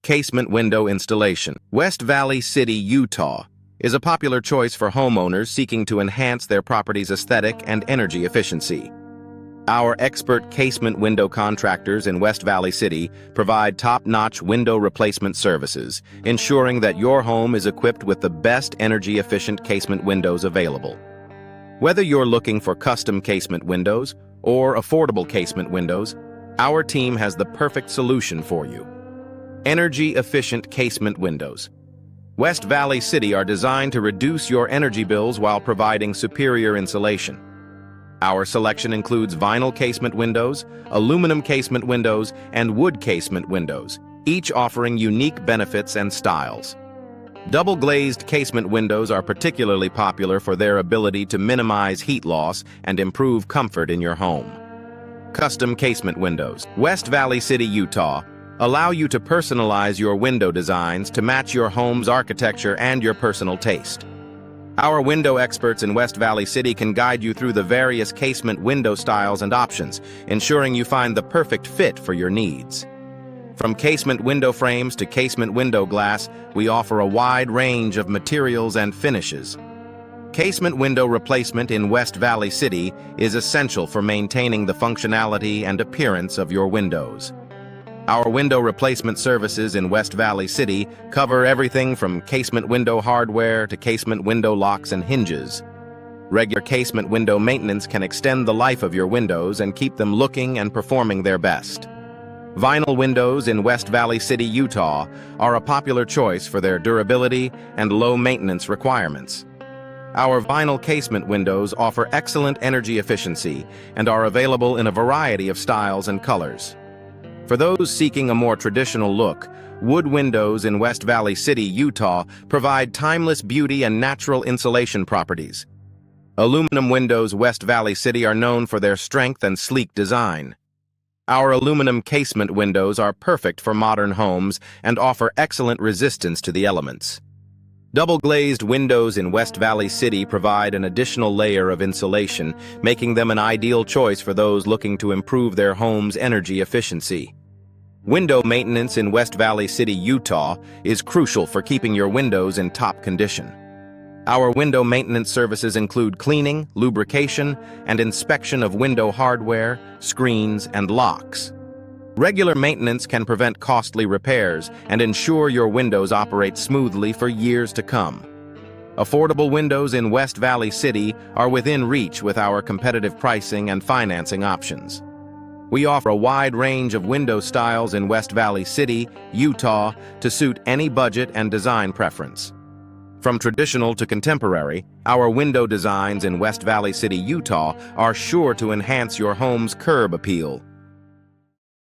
Casement window installation. West Valley City, Utah, is a popular choice for homeowners seeking to enhance their property's aesthetic and energy efficiency. Our expert casement window contractors in West Valley City provide top-notch window replacement services, ensuring that your home is equipped with the best energy-efficient casement windows available. Whether you're looking for custom casement windows or affordable casement windows, our team has the perfect solution for you. Energy-efficient casement windows. West Valley City are designed to reduce your energy bills while providing superior insulation. Our selection includes vinyl casement windows, aluminum casement windows, and wood casement windows, each offering unique benefits and styles. Double-glazed casement windows are particularly popular for their ability to minimize heat loss and improve comfort in your home. Custom casement windows. West Valley City, Utah, allow you to personalize your window designs to match your home's architecture and your personal taste. Our window experts in West Valley City can guide you through the various casement window styles and options, ensuring you find the perfect fit for your needs. From casement window frames to casement window glass, we offer a wide range of materials and finishes. Casement window replacement in West Valley City is essential for maintaining the functionality and appearance of your windows. Our window replacement services in West Valley City cover everything from casement window hardware to casement window locks and hinges. Regular casement window maintenance can extend the life of your windows and keep them looking and performing their best. Vinyl windows in West Valley City, Utah, are a popular choice for their durability and low maintenance requirements. Our vinyl casement windows offer excellent energy efficiency and are available in a variety of styles and colors. For those seeking a more traditional look, wood windows in West Valley City, Utah provide timeless beauty and natural insulation properties. Aluminum windows West Valley City are known for their strength and sleek design. Our aluminum casement windows are perfect for modern homes and offer excellent resistance to the elements. Double-glazed windows in West Valley City provide an additional layer of insulation, making them an ideal choice for those looking to improve their home's energy efficiency. Window maintenance in West Valley City, Utah, is crucial for keeping your windows in top condition. Our window maintenance services include cleaning, lubrication, and inspection of window hardware, screens, and locks. Regular maintenance can prevent costly repairs and ensure your windows operate smoothly for years to come. Affordable windows in West Valley City are within reach with our competitive pricing and financing options. We offer a wide range of window styles in West Valley City, Utah, to suit any budget and design preference. From traditional to contemporary, our window designs in West Valley City, Utah are sure to enhance your home's curb appeal.